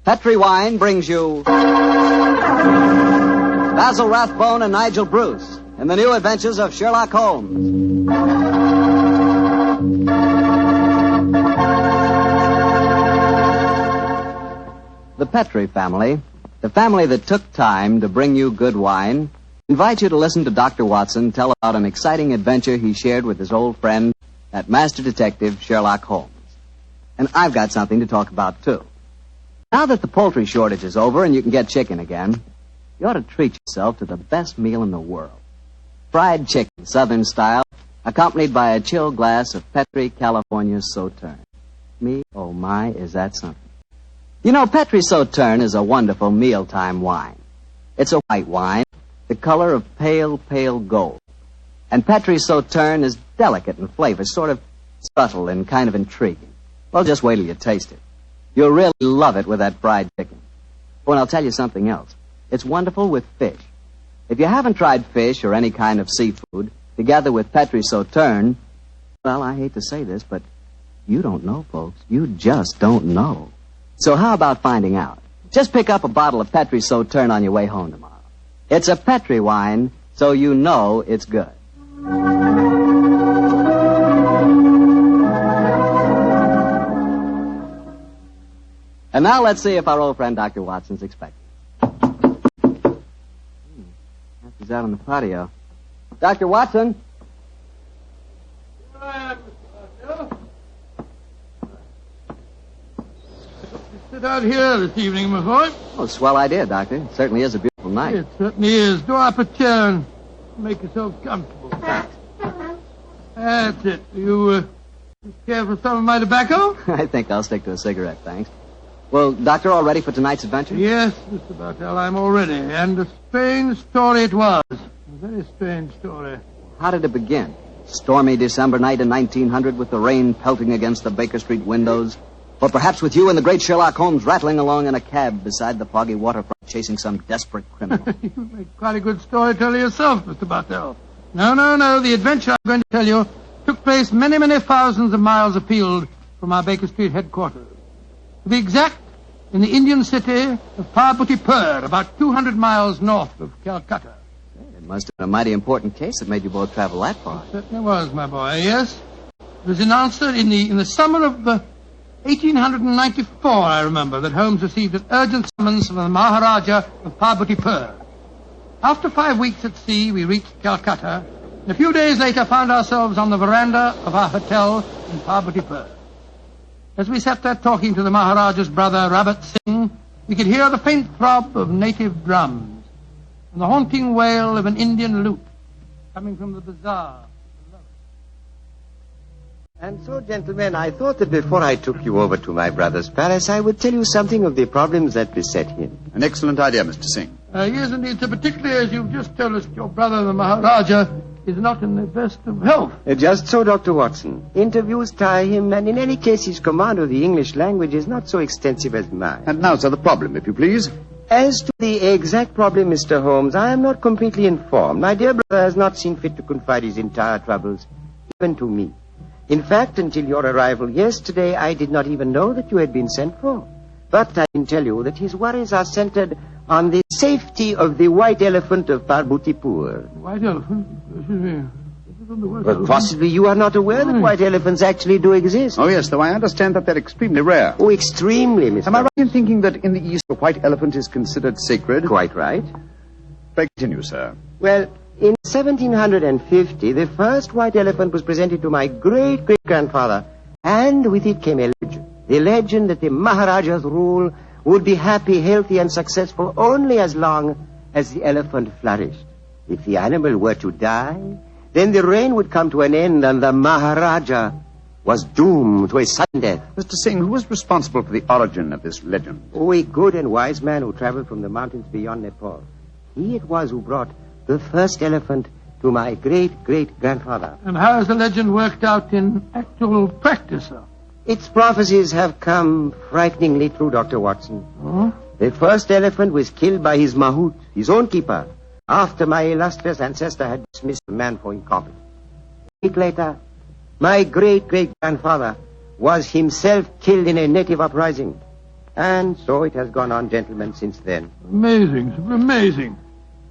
Petri Wine brings you Basil Rathbone and Nigel Bruce in the new adventures of Sherlock Holmes. The Petri family, the family that took time to bring you good wine, invite you to listen to Dr. Watson tell about an exciting adventure he shared with his old friend, that master detective, Sherlock Holmes. And I've got something to talk about, too. Now that the poultry shortage is over and you can get chicken again, you ought to treat yourself to the best meal in the world. Fried chicken, Southern style, accompanied by a chill glass of Petri California Sauterne. Me, oh my, is that something. You know, Petri Sauterne is a wonderful mealtime wine. It's a white wine, the color of pale, pale gold. And Petri Sauterne is delicate in flavor, sort of subtle and kind of intriguing. Well, just wait till you taste it. You'll really love it with that fried chicken. Oh, and I'll tell you something else. It's wonderful with fish. If you haven't tried fish or any kind of seafood, together with Petri Sauterne, well, I hate to say this, but you don't know, folks. You just don't know. So how about finding out? Just pick up a bottle of Petri Sauterne on your way home tomorrow. It's a Petri wine, so you know it's good. And now let's see if our old friend Dr. Watson's expecting. He's out on the patio. Dr. Watson? Here I am, Mr. Bartell. Sit out here this evening, my boy. Oh, swell idea, Doctor. It certainly is a beautiful night. It certainly is. Draw up a chair and make yourself comfortable. That's it. You care for some of my tobacco? I think I'll stick to a cigarette, thanks. Well, Doctor, all ready for tonight's adventure? Yes, Mr. Bartell, I'm all ready. And a strange story it was. A very strange story. How did it begin? Stormy December night in 1900 with the rain pelting against the Baker Street windows? Or perhaps with you and the great Sherlock Holmes rattling along in a cab beside the foggy waterfront chasing some desperate criminal? You make quite a good storyteller yourself, Mr. Bartell. No. The adventure I'm going to tell you took place many, many thousands of miles afield from our Baker Street headquarters. To be exact, in the Indian city of Parbutipur, about 200 miles north of Calcutta. It must have been a mighty important case that made you both travel that far. It certainly was, my boy, yes. It was announced in the summer of 1894, I remember, that Holmes received an urgent summons from the Maharaja of Parbutipur. After 5 weeks at sea, we reached Calcutta, and a few days later found ourselves on the veranda of our hotel in Parbutipur. As we sat there talking to the Maharaja's brother, Rabat Singh, we could hear the faint throb of native drums and the haunting wail of an Indian lute coming from the bazaar. And so, gentlemen, I thought that before I took you over to my brother's palace, I would tell you something of the problems that beset him. An excellent idea, Mr. Singh. Yes, indeed, sir, particularly as you've just told us that your brother, the Maharaja, is not in the best of health. Just so, Dr. Watson. Interviews tire him, and in any case, his command of the English language is not so extensive as mine. And now, sir, the problem, if you please. As to the exact problem, Mr. Holmes, I am not completely informed. My dear brother has not seen fit to confide his entire troubles, even to me. In fact, until your arrival yesterday, I did not even know that you had been sent for. But I can tell you that his worries are centered on the safety of the white elephant of Parbutipur. White elephant? Excuse me. But possibly you are not aware that white elephants actually do exist. Oh, yes, though I understand that they're extremely rare. Oh, extremely, Mr. Am I right in thinking that in the East a white elephant is considered sacred? Quite right. Pray continue, sir. Well, in 1750, the first white elephant was presented to my great-great-grandfather, and with it came a legend. The legend that the Maharaja's rule would be happy, healthy, and successful only as long as the elephant flourished. If the animal were to die, then the reign would come to an end, and the Maharaja was doomed to a sudden death. Mr. Singh, who was responsible for the origin of this legend? Oh, a good and wise man who traveled from the mountains beyond Nepal. He it was who brought the first elephant to my great-great-grandfather. And how has the legend worked out in actual practice, sir? Its prophecies have come frighteningly true, Dr. Watson. Oh? The first elephant was killed by his mahout, his own keeper, after my illustrious ancestor had dismissed the man for incompetent. A week later, my great-great-grandfather was himself killed in a native uprising. And so it has gone on, gentlemen, since then. Amazing, amazing.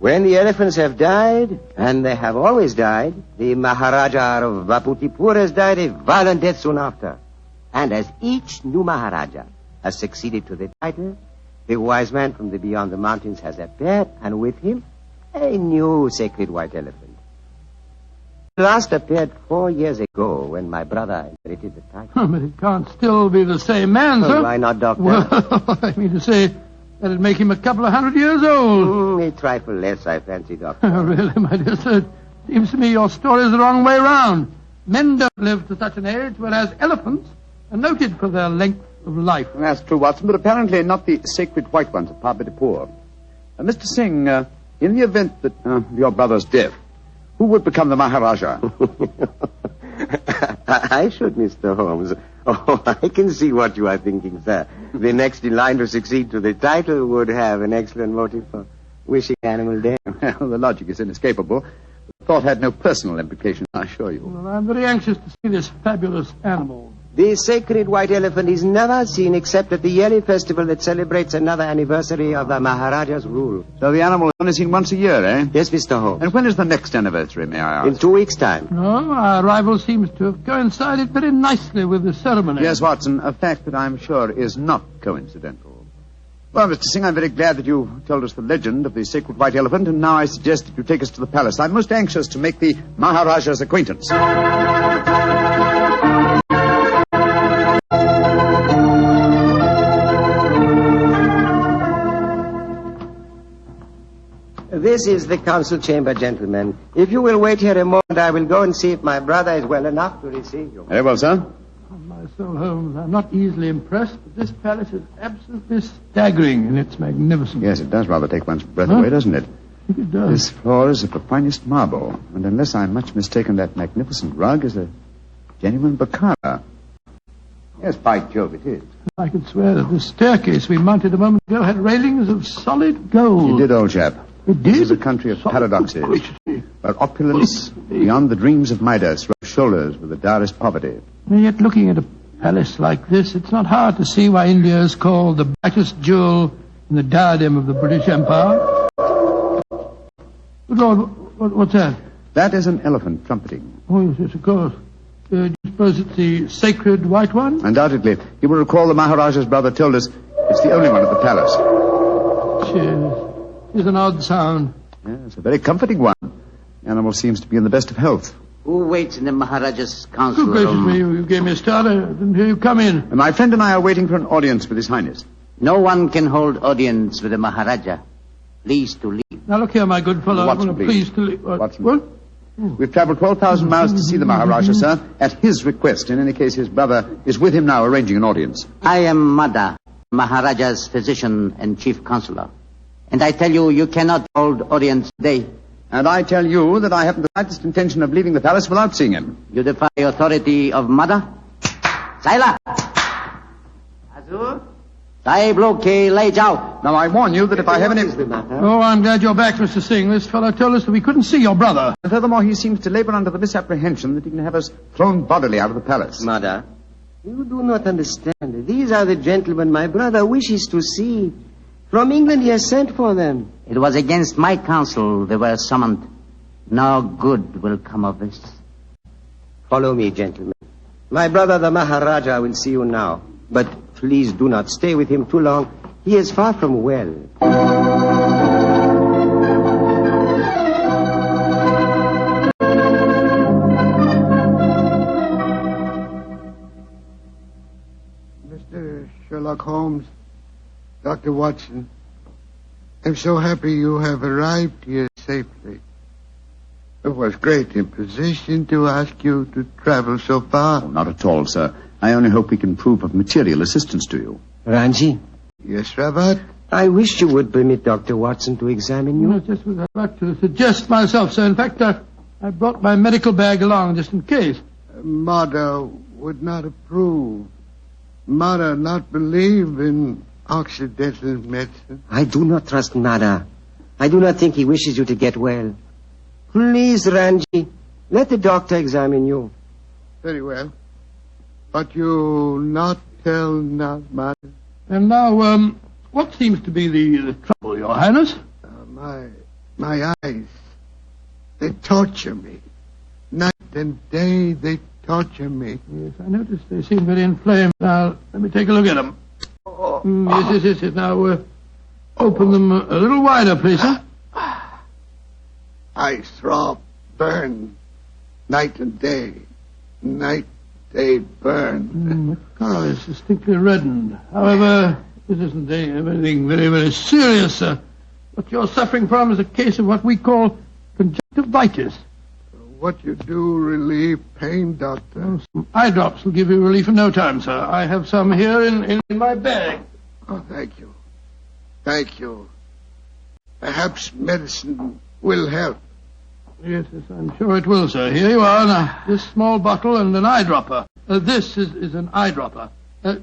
When the elephants have died, and they have always died, the Maharaja of Vaputipur has died a violent death soon after. And as each new Maharaja has succeeded to the title, the wise man from the beyond the mountains has appeared, and with him, a new sacred white elephant. He last appeared 4 years ago when my brother inherited the title. But it can't still be the same man, sir. Why not, Doctor? Well, I mean to say, that'd make him a couple of 100 years old. A trifle less, I fancy, Doctor. Really, my dear sir, it seems to me your story's the wrong way round. Men don't live to such an age, whereas elephants are noted for their length of life. That's true, Watson, but apparently not the sacred white ones of Parbatipur. Mr. Singh, in the event that your brother's death, who would become the Maharaja? I should, Mr. Holmes. Oh, I can see what you are thinking, sir. The next in line to succeed to the title would have an excellent motive for wishing animal death. Well, the logic is inescapable. The thought had no personal implication, I assure you. Well, I'm very anxious to see this fabulous animal. The sacred white elephant is never seen except at the yearly festival that celebrates another anniversary of the Maharaja's rule. So the animal is only seen once a year, eh? Yes, Mr. Holmes. And when is the next anniversary, may I ask? In 2 weeks' time. No, our arrival seems to have coincided very nicely with the ceremony. Yes, Watson, a fact that I'm sure is not coincidental. Well, Mr. Singh, I'm very glad that you told us the legend of the sacred white elephant, and now I suggest that you take us to the palace. I'm most anxious to make the Maharaja's acquaintance. This is the council chamber, gentlemen. If you will wait here a moment, I will go and see if my brother is well enough to receive you. Very well, sir. On my soul, Holmes, I'm not easily impressed, but this palace is absolutely staggering in its magnificence. Yes, it does rather take one's breath away, doesn't it? I think it does. This floor is of the finest marble, and unless I'm much mistaken, that magnificent rug is a genuine Bokhara. Yes, by Jove, it is. I could swear that the staircase we mounted a moment ago had railings of solid gold. You did, old chap. It did? This is a country of paradoxes, where opulence beyond the dreams of Midas rubs shoulders with the direst poverty. And yet, looking at a palace like this, it's not hard to see why India is called the brightest jewel in the diadem of the British Empire. Good Lord, what's that? That is an elephant trumpeting. Oh, yes, of course. Do you suppose it's the sacred white one? Undoubtedly. You will recall the Maharaja's brother told us it's the only one at the palace. Cheers. It's an odd sound. Yes, a very comforting one. The animal seems to be in the best of health. Who waits in the Maharaja's council Good gracious room? me, you gave me a start. I didn't hear you come in. And my friend and I are waiting for an audience with His Highness. No one can hold audience with the Maharaja. Please to leave. Now, look here, my good fellow. Watson, I'm please. pleased to leave. Watson. What? We've traveled 12,000 miles to see the Maharaja, sir, at his request. In any case, his brother is with him now arranging an audience. I am Mada, Maharaja's physician and chief counselor. And I tell you, you cannot hold audience today. And I tell you that I haven't the slightest intention of leaving the palace without seeing him. You defy the authority of Mada? Saila! Azur? Sahib Loke, lay jao. Now, I warn you that if I have any... Oh, I'm glad you're back, Mr. Singh. This fellow told us that we couldn't see your brother. Furthermore, he seems to labor under the misapprehension that he can have us thrown bodily out of the palace. Mother, you do not understand. These are the gentlemen my brother wishes to see. From England he has sent for them. It was against my counsel they were summoned. No good will come of this. Follow me, gentlemen. My brother, the Maharaja, will see you now. But please do not stay with him too long. He is far from well. Mr. Sherlock Holmes, Dr. Watson, I'm so happy you have arrived here safely. It was great imposition to ask you to travel so far. Oh, not at all, sir. I only hope we can prove of material assistance to you. Ranji, Yes, Rabat? I wish you would permit Dr. Watson to examine you. No, just was about to suggest myself, sir. In fact, I brought my medical bag along just in case. Mother would not approve. Mother not believe in Occidental medicine. I do not trust Nada. I do not think he wishes you to get well. Please, Ranji, let the doctor examine you. Very well. But you not tell not Mother. And now, what seems to be the trouble, Your Highness? My eyes, they torture me. Night and day, they torture me. Yes, I noticed they seem very inflamed. Now, let me take a look at them. Yes. Now, open them a little wider, please, sir. I throb, burn, night and day. Night, day, burn. The color is distinctly reddened. However, this isn't anything very, very serious, sir. What you're suffering from is a case of what we call conjunctivitis. What you do relieve pain, Doctor? Oh, some eye drops will give you relief in no time, sir. I have some here in my bag. Oh, thank you. Thank you. Perhaps medicine will help. Yes, I'm sure it will, sir. Here you are, now. This small bottle and an eyedropper. This is an eyedropper.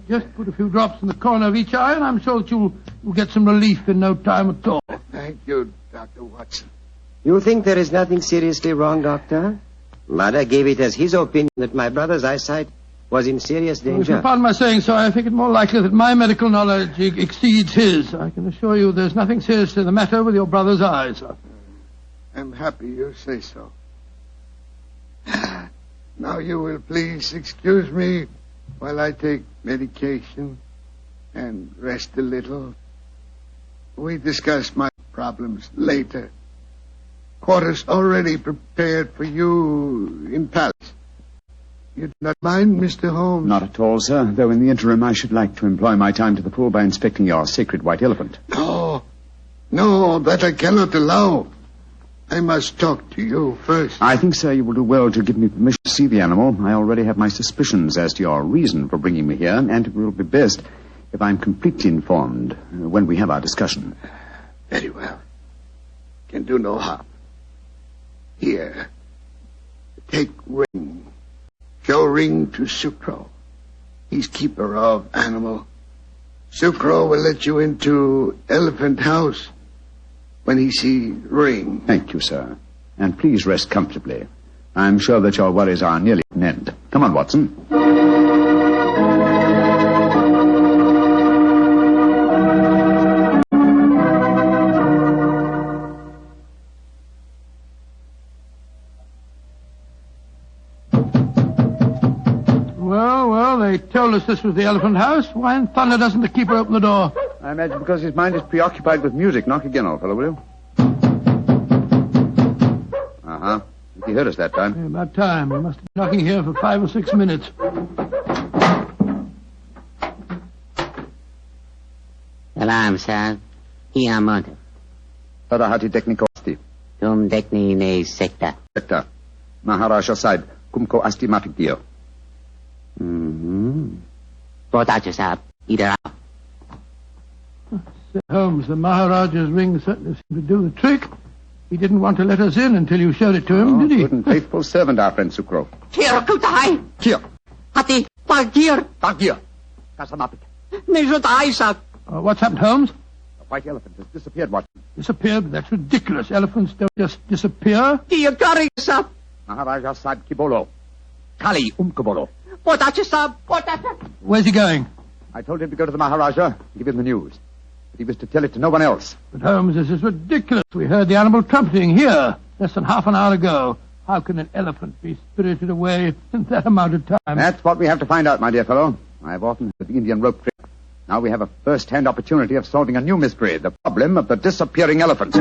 Just put a few drops in the corner of each eye, and I'm sure that you'll get some relief in no time at all. Thank you, Dr. Watson. You think there is nothing seriously wrong, Doctor? Mother gave it as his opinion that my brother's eyesight was in serious If you danger. pardon my saying so, I think it more likely that my medical knowledge exceeds his. I can assure you there's nothing seriously the matter with your brother's eyes, sir. I'm happy you say so. Now you will please excuse me while I take medication and rest a little. We discuss my problems later. Quarters already prepared for you in palace. You do not mind, Mr. Holmes? Not at all, sir, though in the interim I should like to employ my time to the full by inspecting your sacred white elephant. No, that I cannot allow. I must talk to you first. I think, sir, you will do well to give me permission to see the animal. I already have my suspicions as to your reason for bringing me here, and it will be best if I'm completely informed when we have our discussion. Very well. Can do no harm. Here, take ring. Show ring to Sucro. He's keeper of animal. Sucro will let you into elephant house when he see ring. Thank you, sir. And please rest comfortably. I'm sure that your worries are nearly at an end. Come on, Watson. Well, they told us this was the elephant house. Why in thunder doesn't the keeper open the door? I imagine because his mind is preoccupied with music. Knock again, old fellow, will you? Uh-huh. He heard us that time. Yeah, about time. He must have been knocking here for 5 or 6 minutes. Salam, sir. Here Monte. Tarahati tekniko asti. Tum dekni ne sekta. Sekta. Maharaja side. Kumko asti mafikdio. Potato sab. Either out. Sir Holmes, the Maharaja's ring certainly seemed to do the trick. He didn't want to let us in until you showed it to him, did he? Good and faithful servant, our friend Sucro. Here, kutai. Here. Hati, pagir. Here. Kasamapik. Nejutai, sir. What's happened, Holmes? The white elephant has disappeared, Watson. Disappeared? That's ridiculous. Elephants don't just disappear. Diagari, sir. Maharaja side kibolo. Kali umkabolo. Potato sab. Potato. Where's he going? I told him to go to the Maharaja and give him the news. But he was to tell it to no one else. But, Holmes, this is ridiculous. We heard the animal trumpeting here less than half an hour ago. How can an elephant be spirited away in that amount of time? That's what we have to find out, my dear fellow. I've often heard the Indian rope trick. Now we have a first-hand opportunity of solving a new mystery, the problem of the disappearing elephant.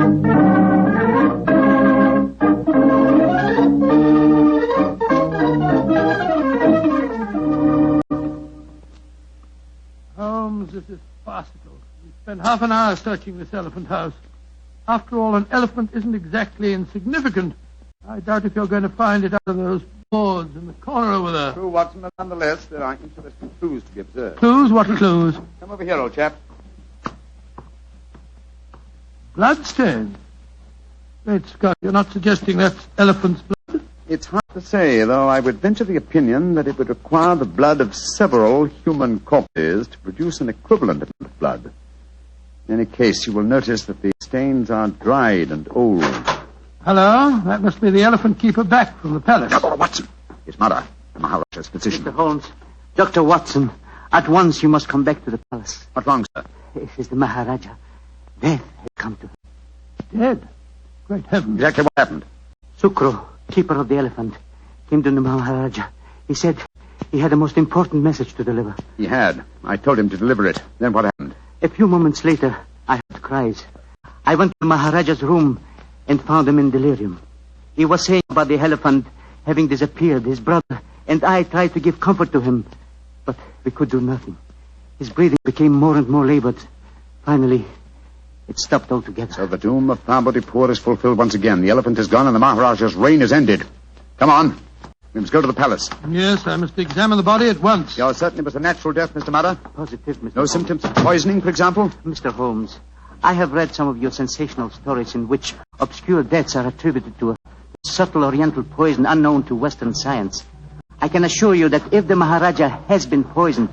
Holmes, this is farcical. We spent half an hour searching this elephant house. After all, an elephant isn't exactly insignificant. I doubt if you're going to find it out of those boards in the corner over there. True, Watson, but nonetheless, there are interesting clues to be observed. Clues? What clues? Come over here, old chap. Bloodstains. Great Scott, you're not suggesting that's elephant's blood? It's hard to say, though I would venture the opinion that it would require the blood of several human corpses to produce an equivalent amount of blood. In any case, you will notice that the stains are dried and old. Hello? That must be the elephant keeper back from the palace. Watson, his mother, the Maharaja's physician. Mr. Holmes, Dr. Watson, At once you must come back to the palace. What's wrong, sir? It is the Maharaja. Death has come to him. Dead? Great heavens. Exactly what happened? Sukro, keeper of the elephant, came to the Maharaja. He said he had a most important message to deliver. He had. I told him to deliver it. Then what happened? A few moments later, I heard cries. I went to the Maharaja's room and found him in delirium. He was saying about the elephant having disappeared, his brother, and I tried to give comfort to him, but we could do nothing. His breathing became more and more labored. Finally, it stopped altogether. So the doom of Parbotipur is fulfilled once again. The elephant is gone and the Maharaja's reign is ended. Come on. We must go to the palace. Yes, I must examine the body at once. Yours certainly was a natural death, Mr. Mudder. Positive, Mr. No Holmes. symptoms of poisoning, for example? Mr. Holmes, I have read some of your sensational stories in which obscure deaths are attributed to a subtle oriental poison unknown to Western science. I can assure you that if the Maharaja has been poisoned,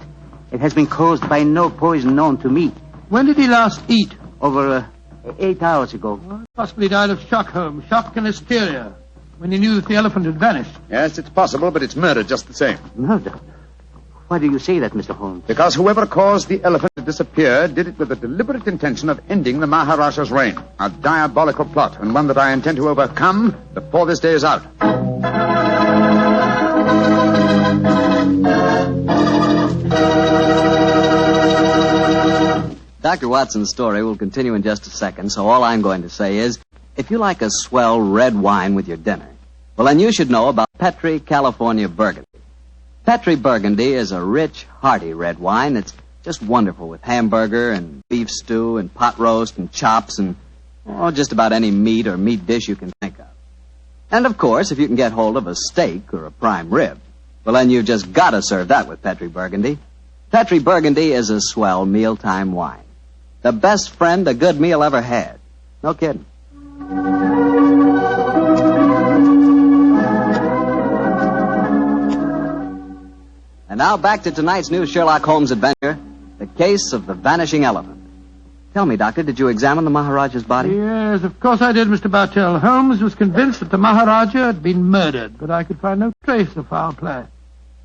it has been caused by no poison known to me. When did he last eat? Over 8 hours ago. Well, possibly died of shock, Holmes. Shock and hysteria. When he knew that the elephant had vanished. Yes, it's possible, but it's murder just the same. Murder? Why do you say that, Mr. Holmes? Because whoever caused the elephant to disappear did it with a deliberate intention of ending the Maharaja's reign. A diabolical plot, and one that I intend to overcome before this day is out. Dr. Watson's story will continue in just a second, so all I'm going to say is, if you like a swell red wine with your dinner, well, then you should know about Petri California Burgundy. Petri Burgundy is a rich, hearty red wine. It's just wonderful with hamburger and beef stew and pot roast and chops and just about any meat or meat dish you can think of. And, of course, if you can get hold of a steak or a prime rib, well, then you've just got to serve that with Petri Burgundy. Petri Burgundy is a swell mealtime wine. The best friend a good meal ever had. No kidding. And now back to tonight's new Sherlock Holmes adventure, the case of the vanishing elephant. Tell me, Doctor, did you examine the Maharaja's body? Yes, of course I did, Mr. Bartell. Holmes was convinced that the Maharaja had been murdered, but I could find no trace of foul play.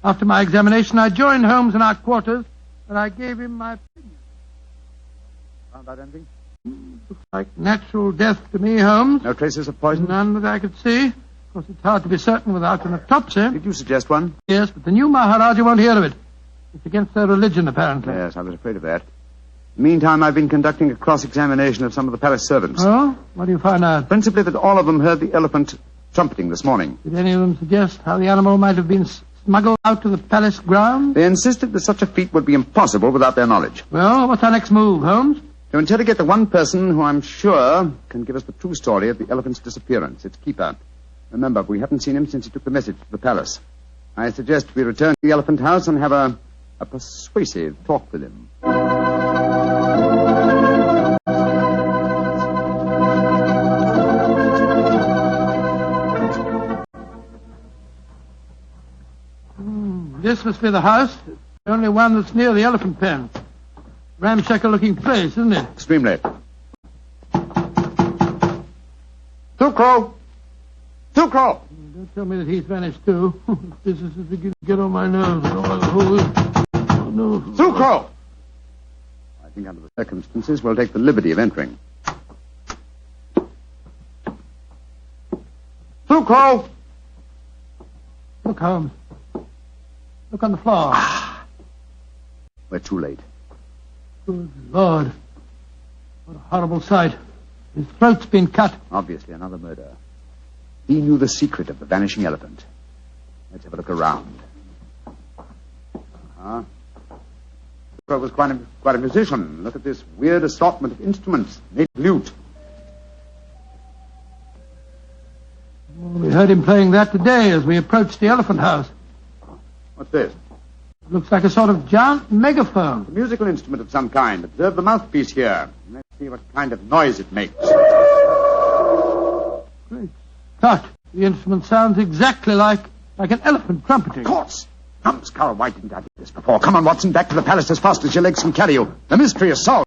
After my examination, I joined Holmes in our quarters, and I gave him my opinion. Found out anything? Looks like natural death to me, Holmes. No traces of poison? None that I could see. Of course, it's hard to be certain without an autopsy. Did you suggest one? Yes, but the new Maharaja won't hear of it. It's against their religion, apparently. Yes, I was afraid of that. Meantime, I've been conducting a cross-examination of some of the palace servants. Oh? What do you find out? Principally that all of them heard the elephant trumpeting this morning. Did any of them suggest how the animal might have been smuggled out to the palace grounds? They insisted that such a feat would be impossible without their knowledge. Well, what's our next move, Holmes? To interrogate the one person who I'm sure can give us the true story of the elephant's disappearance, its keeper. Remember, we haven't seen him since he took the message to the palace. I suggest we return to the elephant house and have a persuasive talk with him. This must be the house. The only one that's near the elephant pen. Ramshackle-looking place, isn't it? Extremely. Sukro! Sukro! Don't tell me that he's vanished, too. This is beginning to get on my nerves. Oh, no. Sukro! I think under the circumstances, we'll take the liberty of entering. Sukro! Look, Holmes. Look on the floor. We're too late. Good Lord. What a horrible sight. His throat's been cut. Obviously another murder. He knew the secret of the vanishing elephant. Let's have a look around. Sukro was quite a musician. Look at this weird assortment of instruments. Native lute. We heard him playing that today as we approached the elephant house. What's this? It looks like a sort of giant megaphone. A musical instrument of some kind. Observe the mouthpiece here. Let's see what kind of noise it makes. Great Scott. The instrument sounds exactly like an elephant trumpeting. Of course. Numbskull, why didn't I do this before? Come on, Watson, back to the palace as fast as your legs can carry you. The mystery is solved.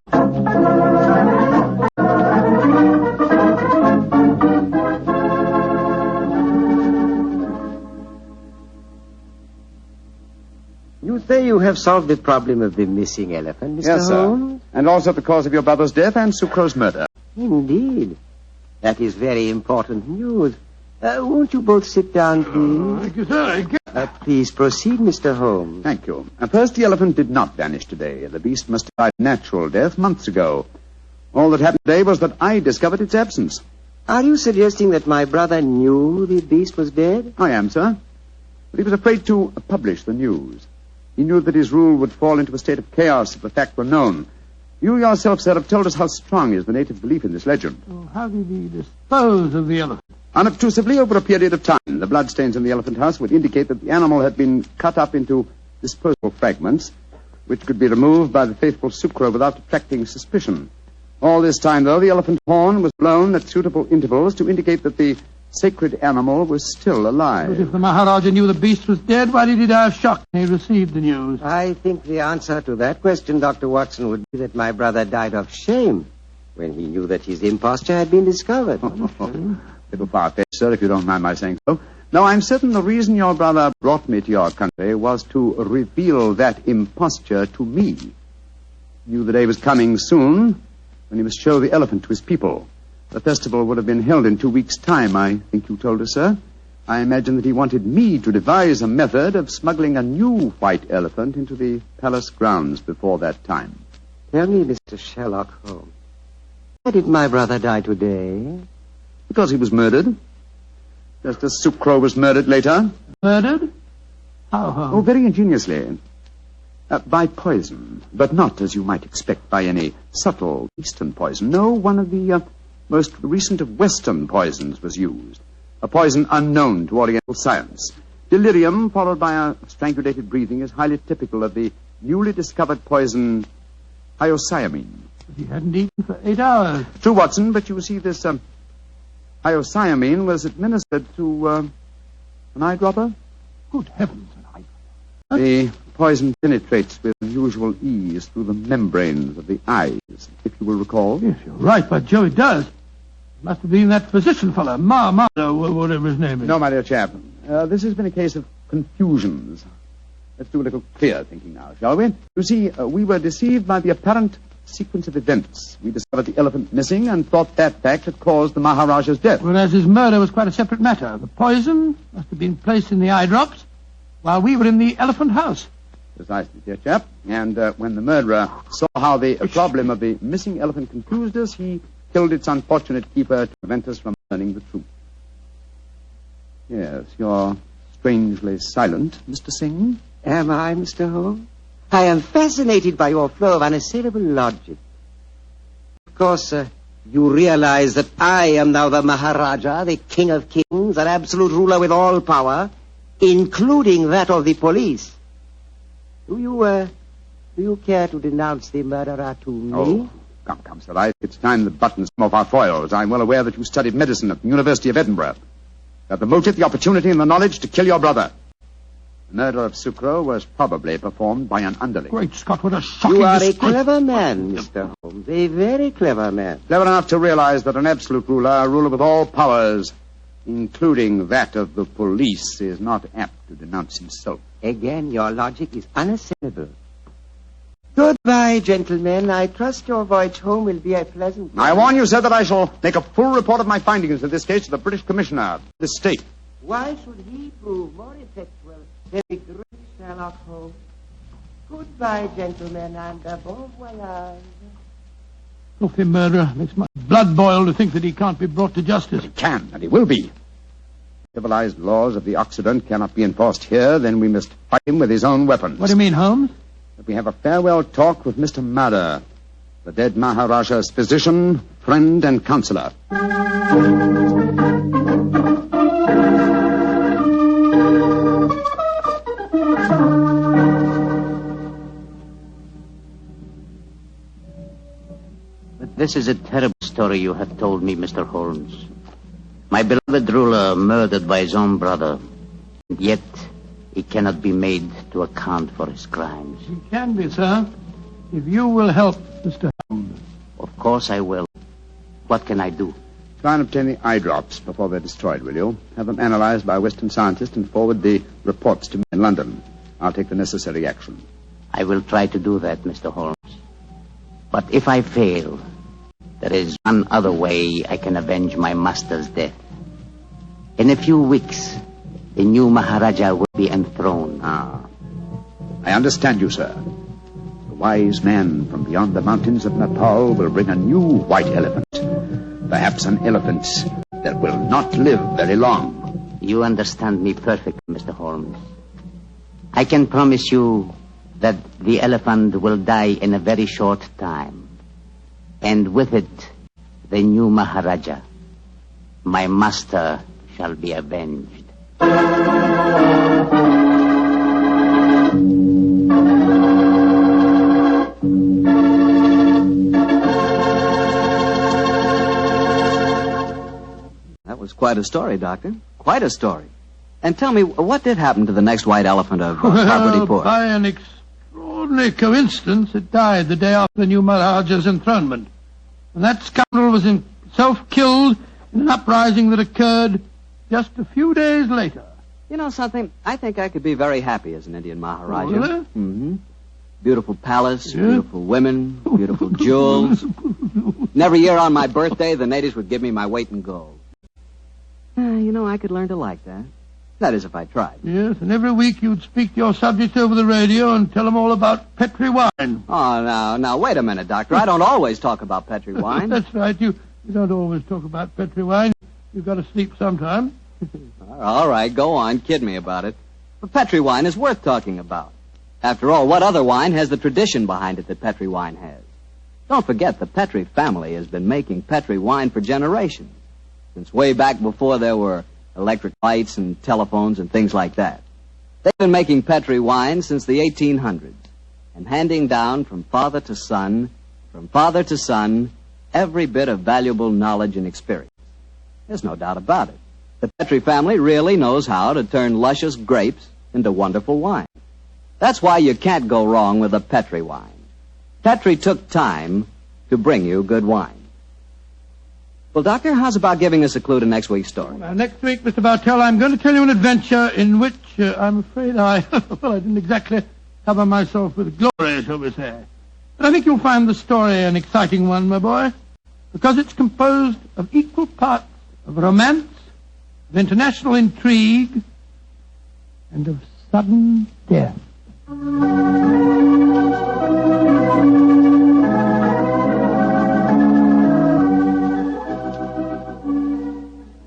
You say you you have solved the problem of the missing elephant, Mr. Yes, Holmes? sir. And also the cause of your brother's death and Sucro's murder. Indeed. That is very important news. Won't you both sit down, please? Thank you, sir. Thank you. Please proceed, Mr. Holmes. Thank you. First, the elephant did not vanish today. The beast must have died a natural death months ago. All that happened today was that I discovered its absence. Are you suggesting that my brother knew the beast was dead? I am, sir. But he was afraid to publish the news. He knew that his rule would fall into a state of chaos if the fact were known. You yourself, sir, have told us how strong is the native belief in this legend. So how did he dispose of the elephant? Unobtrusively, over a period of time, the bloodstains in the elephant house would indicate that the animal had been cut up into disposable fragments, which could be removed by the faithful Sucro without attracting suspicion. All this time, though, the elephant horn was blown at suitable intervals to indicate that the sacred animal was still alive. But if the Maharaja knew the beast was dead, why did he die of shock when he received the news? I think the answer to that question, Dr. Watson, would be that my brother died of shame when he knew that his imposture had been discovered. Little far-fetched, sir, if you don't mind my saying so. No, I'm certain the reason your brother brought me to your country was to reveal that imposture to me. He knew the day was coming soon when he must show the elephant to his people. The festival would have been held in 2 weeks' time, I think you told us, sir. I imagine that he wanted me to devise a method of smuggling a new white elephant into the palace grounds before that time. Tell me, Mr. Sherlock Holmes, why did my brother die today? Because he was murdered. Just as Sucro was murdered later. Murdered? How? Oh, very ingeniously. By poison, but not, as you might expect, by any subtle Eastern poison. No, one of the most recent of Western poisons was used. A poison unknown to Oriental science. Delirium, followed by a strangulated breathing, is highly typical of the newly discovered poison hyoscyamine. He hadn't eaten for 8 hours. True, Watson, but you see, this hyoscyamine was administered to an eyedropper. Good heavens, an eye. The poison penetrates with unusual ease through the membranes of the eyes, if you will recall. Yes, you're right, by Jove, it does. It must have been that physician fellow, whatever his name is. No, my dear chap. This has been a case of confusions. Let's do a little clear thinking now, shall we? You see, we were deceived by the apparent sequence of events. We discovered the elephant missing and thought that fact had caused the Maharaja's death. Whereas his murder was quite a separate matter. The poison must have been placed in the eye drops while we were in the elephant house. Precisely, dear chap. And when the murderer saw how the problem of the missing elephant confused us, he killed its unfortunate keeper to prevent us from learning the truth. Yes, you're strangely silent, Mr. Singh. Am I, Mr. Holmes? I am fascinated by your flow of unassailable logic. Of course, you realize that I am now the Maharaja, the king of kings, an absolute ruler with all power, including that of the police. Do you care to denounce the murderer to me? Oh, come, sir. I think it's time the buttons come off our foils. I'm well aware that you studied medicine at the University of Edinburgh. You have the motive, the opportunity, and the knowledge to kill your brother. The murder of Sucro was probably performed by an underling. Great Scott, what a shocking You are a disgrace. clever man, Mr. Holmes, a very clever man. Clever enough to realize that an absolute ruler, a ruler with all powers, including that of the police, is not apt to denounce himself. Again, your logic is unassailable. Goodbye, gentlemen. I trust your voyage home will be a pleasant one. I warn you, sir, that I shall make a full report of my findings in this case to the British Commissioner of this state. Why should he prove more effectual than the great Sherlock Holmes? Goodbye, gentlemen, and bon voyage. Filthy murderer. Makes my blood boil to think that he can't be brought to justice. He can, and he will be. Civilized laws of the Occident cannot be enforced here, then we must fight him with his own weapons. What do you mean, Holmes? That we have a farewell talk with Mr. Madder, the dead Maharaja's physician, friend, and counselor. But this is a terrible story you have told me, Mr. Holmes. My beloved ruler murdered by his own brother, and yet he cannot be made to account for his crimes. He can be, sir, if you will help Mr. Holmes. Of course I will. What can I do? Try and obtain the eye drops before they're destroyed, will you? Have them analyzed by a Western scientist and forward the reports to me in London. I'll take the necessary action. I will try to do that, Mr. Holmes. But if I fail, there is one other way I can avenge my master's death. In a few weeks, the new Maharaja will be enthroned. I understand you, sir. The wise man from beyond the mountains of Nepal will bring a new white elephant. Perhaps an elephant that will not live very long. You understand me perfectly, Mr. Holmes. I can promise you that the elephant will die in a very short time. And with it, the new Maharaja, my master, shall be avenged. That was quite a story, Doctor. Quite a story. And tell me, what did happen to the next white elephant of Parvati-pur? By an extraordinary coincidence, it died the day after the new Maharaja's enthronement. And that scoundrel was himself killed in an uprising that occurred just a few days later. You know something? I think I could be very happy as an Indian Maharaja. Oh, really? Mm-hmm. Beautiful palace, beautiful women, beautiful jewels. And every year on my birthday, the natives would give me my weight in gold. You know, I could learn to like that. That is, if I tried. Yes, and every week you'd speak to your subjects over the radio and tell them all about Petri wine. Oh, now, wait a minute, Doctor. I don't always talk about Petri wine. That's right. You don't always talk about Petri wine. You've got to sleep sometime. All right, go on. Kid me about it. But Petri wine is worth talking about. After all, what other wine has the tradition behind it that Petri wine has? Don't forget, the Petri family has been making Petri wine for generations. Since way back before there were electric lights and telephones and things like that. They've been making Petri wine since the 1800s and handing down from father to son, every bit of valuable knowledge and experience. There's no doubt about it. The Petri family really knows how to turn luscious grapes into wonderful wine. That's why you can't go wrong with a Petri wine. Petri took time to bring you good wine. Well, Doctor, how's about giving us a clue to next week's story? Now, next week, Mr. Bartell, I'm going to tell you an adventure in which I'm afraid I didn't exactly cover myself with glory, shall we say. But I think you'll find the story an exciting one, my boy, because it's composed of equal parts of romance, of international intrigue, and of sudden death.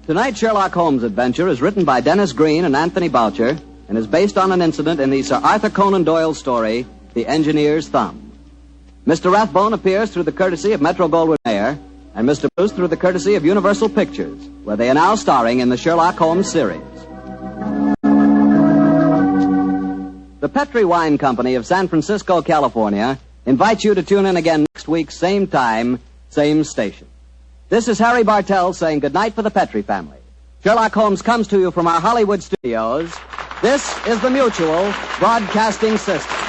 Tonight's Sherlock Holmes adventure is written by Dennis Green and Anthony Boucher and is based on an incident in the Sir Arthur Conan Doyle story, The Engineer's Thumb. Mr. Rathbone appears through the courtesy of Metro-Goldwyn-Mayer and Mr. Bruce through the courtesy of Universal Pictures, where they are now starring in the Sherlock Holmes series. The Petri Wine Company of San Francisco, California, invites you to tune in again next week, same time, same station. This is Harry Bartell saying goodnight for the Petri family. Sherlock Holmes comes to you from our Hollywood studios. This is the Mutual Broadcasting System.